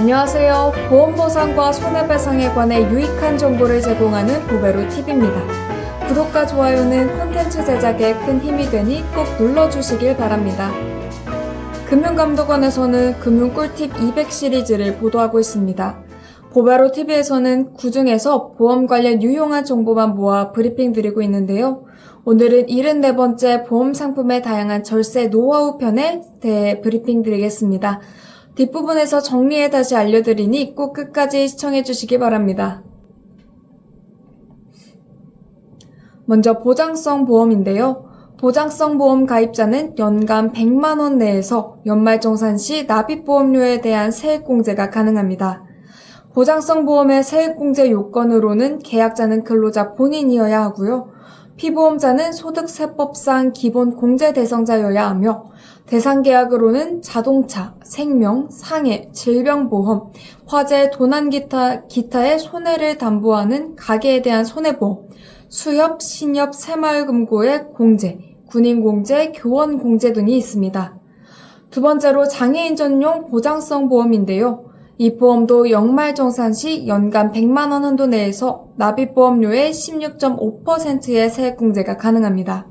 안녕하세요. 보험보상과 손해배상에 관해 유익한 정보를 제공하는 보베로TV입니다. 구독과 좋아요는 콘텐츠 제작에 큰 힘이 되니 꼭 눌러주시길 바랍니다. 금융감독원에서는 금융꿀팁 200 시리즈를 보도하고 있습니다. 보베로TV에서는 그중에서 보험 관련 유용한 정보만 모아 브리핑 드리고 있는데요. 오늘은 74번째 보험 상품의 다양한 절세 노하우 편에 대해 브리핑 드리겠습니다. 뒷부분에서 정리해 다시 알려드리니 꼭 끝까지 시청해주시기 바랍니다. 먼저 보장성 보험인데요. 보장성 보험 가입자는 연간 100만원 내에서 연말정산 시 납입보험료에 대한 세액공제가 가능합니다. 보장성 보험의 세액공제 요건으로는 계약자는 근로자 본인이어야 하고요. 피보험자는 소득세법상 기본 공제 대상자여야 하며 대상 계약으로는 자동차, 생명, 상해, 질병보험, 화재, 도난 기타의 손해를 담보하는 가계에 대한 손해보험, 수협, 신협, 새마을금고의 공제, 군인공제, 교원공제 등이 있습니다. 두 번째로 장애인 전용 보장성 보험인데요. 이 보험도 연말정산 시 연간 100만원 한도 내에서 납입보험료의 16.5%의 세액공제가 가능합니다.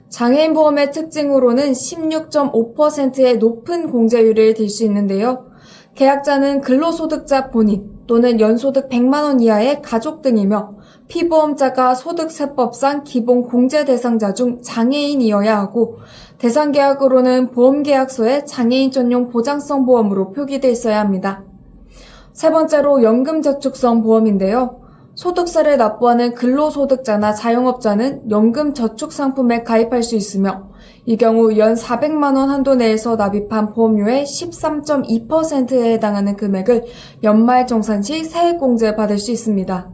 장애인 보험의 특징으로는 16.5%의 높은 공제율을 들 수 있는데요. 계약자는 근로소득자 본인 또는 연소득 100만원 이하의 가족 등이며 피보험자가 소득세법상 기본 공제 대상자 중 장애인이어야 하고 대상 계약으로는 보험계약서에 장애인 전용 보장성 보험으로 표기돼 있어야 합니다. 세 번째로 연금저축성 보험인데요. 소득세를 납부하는 근로소득자나 자영업자는 연금저축상품에 가입할 수 있으며 이 경우 연 400만원 한도 내에서 납입한 보험료의 13.2%에 해당하는 금액을 연말정산 시 세액공제 받을 수 있습니다.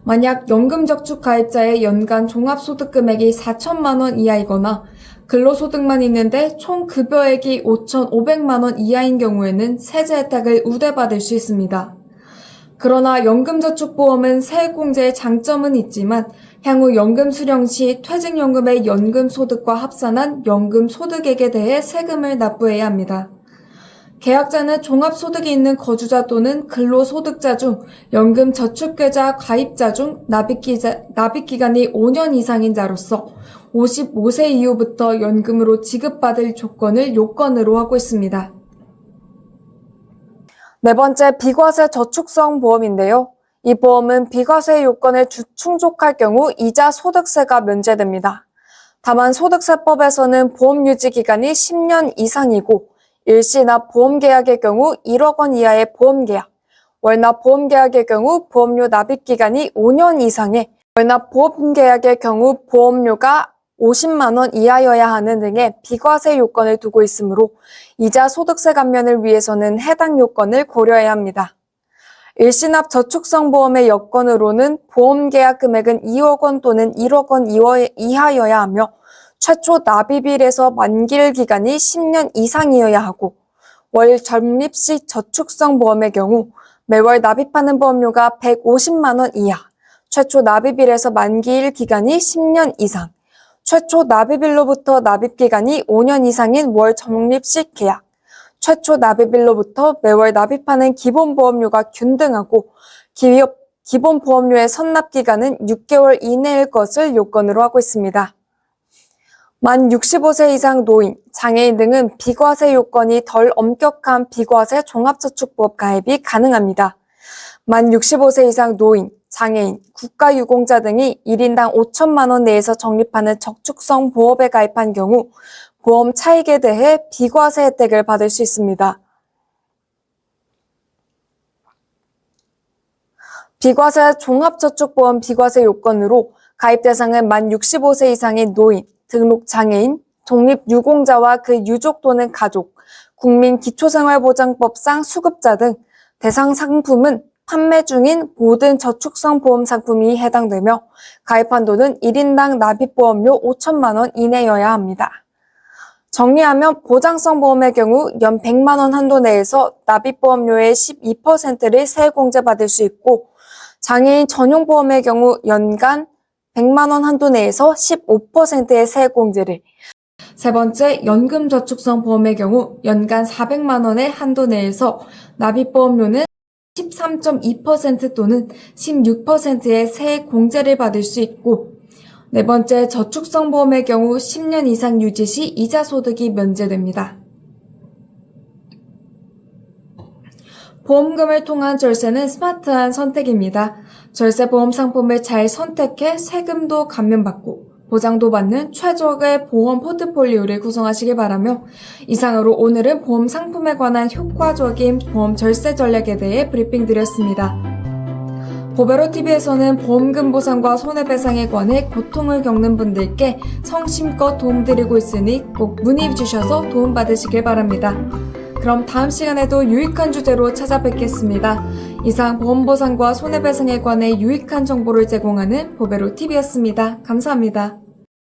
만약 연금저축 가입자의 연간 종합소득금액이 4천만원 이하이거나 근로소득만 있는데 총 급여액이 5,500만원 이하인 경우에는 세제 혜택을 우대받을 수 있습니다. 그러나 연금저축보험은 세액공제의 장점은 있지만 향후 연금 수령 시 퇴직연금의 연금소득과 합산한 연금소득액에 대해 세금을 납부해야 합니다. 계약자는 종합소득이 있는 거주자 또는 근로소득자 중 연금저축계좌 가입자 중 납입기간이 5년 이상인 자로서 55세 이후부터 연금으로 지급받을 조건을 요건으로 하고 있습니다. 네 번째, 비과세 저축성 보험인데요. 이 보험은 비과세 요건을 충족할 경우 이자 소득세가 면제됩니다. 다만 소득세법에서는 보험 유지 기간이 10년 이상이고 일시납 보험계약의 경우 1억 원 이하의 보험계약, 월납 보험계약의 경우 보험료 납입 기간이 5년 이상의 월납 보험계약의 경우 보험료가 50만 원 이하여야 하는 등의 비과세 요건을 두고 있으므로 이자 소득세 감면을 위해서는 해당 요건을 고려해야 합니다. 일시납 저축성 보험의 여건으로는 보험계약 금액은 2억 원 또는 1억 원 이하여야 하며 최초 납입일에서 만기일 기간이 10년 이상이어야 하고 월 적립식 저축성 보험의 경우 매월 납입하는 보험료가 150만 원 이하, 최초 납입일에서 만기일 기간이 10년 이상, 최초 납입일로부터 납입기간이 5년 이상인 월 적립식 계약, 최초 납입일로부터 매월 납입하는 기본보험료가 균등하고 기본보험료의 선납기간은 6개월 이내일 것을 요건으로 하고 있습니다. 만 65세 이상 노인, 장애인 등은 비과세 요건이 덜 엄격한 비과세 종합저축보험 가입이 가능합니다. 만 65세 이상 노인, 장애인, 국가유공자 등이 1인당 5천만 원 내에서 적립하는 저축성 보험에 가입한 경우 보험 차익에 대해 비과세 혜택을 받을 수 있습니다. 비과세 종합저축보험 비과세 요건으로 가입 대상은 만 65세 이상인 노인, 등록 장애인, 독립유공자와 그 유족 또는 가족, 국민기초생활보장법상 수급자 등 대상 상품은 판매 중인 모든 저축성 보험 상품이 해당되며 가입 한도는 1인당 납입보험료 5천만 원 이내여야 합니다. 정리하면 보장성 보험의 경우 연 100만 원 한도 내에서 납입보험료의 12%를 세액공제받을 수 있고 장애인 전용 보험의 경우 연간 100만 원 한도 내에서 15%의 세액공제를, 세 번째, 연금저축성 보험의 경우 연간 400만 원의 한도 내에서 납입보험료는 13.2% 또는 16%의 세액 공제를 받을 수 있고, 네 번째, 저축성 보험의 경우 10년 이상 유지 시 이자 소득이 면제됩니다. 보험금을 통한 절세는 스마트한 선택입니다. 절세보험 상품을 잘 선택해 세금도 감면받고 보장도 받는 최적의 보험 포트폴리오를 구성하시길 바라며, 이상으로 오늘은 보험 상품에 관한 효과적인 보험 절세 전략에 대해 브리핑 드렸습니다. 보베로TV에서는 보험금 보상과 손해배상에 관해 고통을 겪는 분들께 성심껏 도움드리고 있으니 꼭 문의 주셔서 도움받으시길 바랍니다. 그럼 다음 시간에도 유익한 주제로 찾아뵙겠습니다. 이상 보험보상과 손해배상에 관해 유익한 정보를 제공하는 보베로TV였습니다. 감사합니다.